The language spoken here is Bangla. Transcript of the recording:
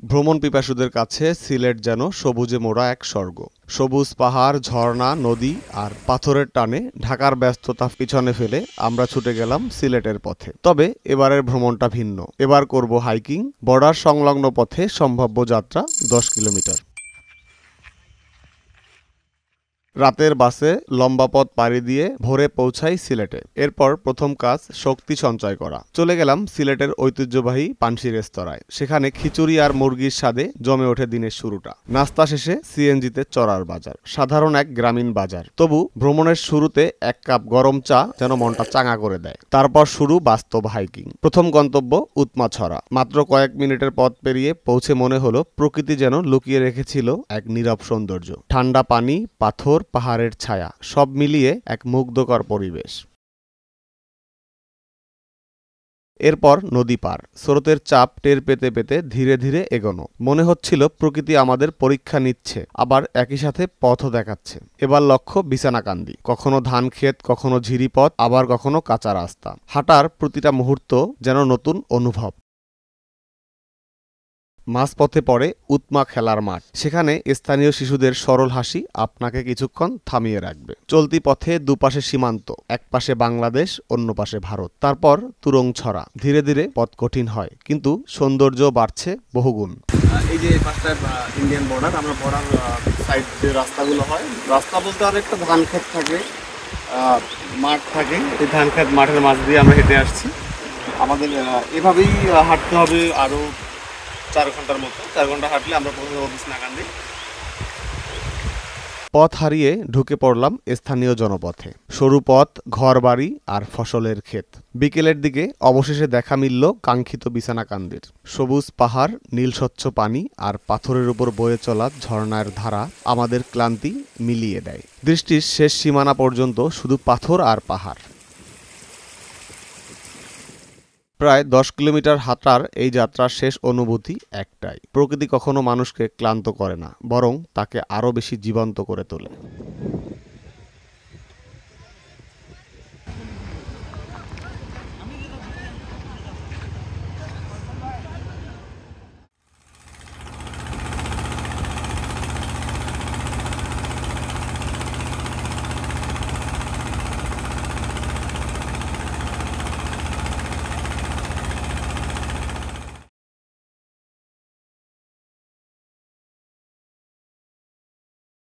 ভ্রমণ পিপাসুদের কাছে সিলেট যেন সবুজে মোড়া এক স্বর্গ। সবুজ পাহাড়, ঝর্ণা, নদী আর পাথরের টানে ঢাকার ব্যস্ততা পিছনে ফেলে আমরা ছুটে গেলাম সিলেটের পথে। তবে এবারের ভ্রমণটা ভিন্ন। এবার করব হাইকিং, বর্ডার সংলগ্ন পথে সম্ভাব্য যাত্রা 10 কিলোমিটার। রাতের বাসে লম্বা পথ পাড়ি দিয়ে ভোরে পৌঁছাই সিলেটে। এরপর প্রথম কাজ শক্তি সঞ্চয় করা। চলে গেলাম সিলেটের ঐতিহ্যবাহী পানসি রেস্তোরাঁয়। সেখানে খিচুড়ি আর মুরগির স্বাদে জমে ওঠে দিনের শুরুটা। নাস্তা শেষে সিএনজিতে চড়ার বাজার। সাধারণ এক গ্রামীণ বাজার, তবু ভ্রমণের শুরুতে এক কাপ গরম চা যেন মনটা চাঙা করে দেয়। তারপর শুরু বাস্তব হাইকিং। প্রথম গন্তব্য উৎমাছড়া। মাত্র কয়েক মিনিটের পথ পেরিয়ে পৌঁছে মনে হলো প্রকৃতি যেন লুকিয়ে রেখেছিল এক নীরব সৌন্দর্য। ঠান্ডা পানি, পাথর, পাহাড়ের ছায়া, সব মিলিয়ে এক মুগ্ধকর পরিবেশ। এরপর নদী পার। স্রোতের চাপ টের পেতে পেতে ধীরে ধীরে এগোনো। মনে হচ্ছিল প্রকৃতি আমাদের পরীক্ষা নিচ্ছে, আবার একই সাথে পথও দেখাচ্ছে। এবার লক্ষ্য বিছানাকান্দি। কখনো ধান ক্ষেত, কখনো ঝিরিপথ, আবার কখনো কাঁচা রাস্তা। হাঁটার প্রতিটা মুহূর্ত যেন নতুন অনুভব। মাঝপথে পড়ে উৎমা খেলার মাঠ। সেখানে স্থানীয় শিশুদের সরল হাসি আপনাকে কিছুক্ষণ থামিয়ে রাখবে। চলতি পথে দুপাশে সীমান্ত, এক পাশে বাংলাদেশ, অন্য পাশে ভারত। তারপর তুরংছড়া। ধীরে ধীরে পথ কঠিন হয়, কিন্তু সৌন্দর্য বাড়ছে বহুগুণ। এই যে পাশটা ইন্ডিয়ান বর্ডার, আমরা বর্ডার সাইড যে রাস্তাগুলো হয়, রাস্তা বলতে অনেকটা ধান ক্ষেত থাকে, মাঠ থাকে। এই ধান ক্ষেত মাঠের মাঝ দিয়ে আমরা হেঁটে আসছি। আমাদের এভাবেই হাঁটতে হবে আরও 4 ঘন্টার মতো। 4 ঘন্টা হাঁটলে আমরা পৌঁছে যাবো বিছনাকান্দি। পথ হারিয়ে ঢুকে পড়লাম স্থানীয় জনপথে। সরু পথ, ঘরবাড়ি আর ফসলের ক্ষেত। বিকেলের দিকে অবশেষে দেখা মিলল কাঙ্ক্ষিত বিছানাকান্দির। সবুজ পাহাড়, নীল স্বচ্ছ পানি আর পাথরের উপর বয়ে চলা ঝর্ণার ধারা আমাদের ক্লান্তি মিলিয়ে দেয়। দৃষ্টির শেষ সীমানা পর্যন্ত শুধু পাথর আর পাহাড়। প্রায় 10 কিলোমিটার হাঁটার এই যাত্রার শেষ অনুভূতি একটাই: প্রকৃতি কখনো মানুষকে ক্লান্ত করে না, বরং তাকে আরও বেশি জীবন্ত করে তোলে।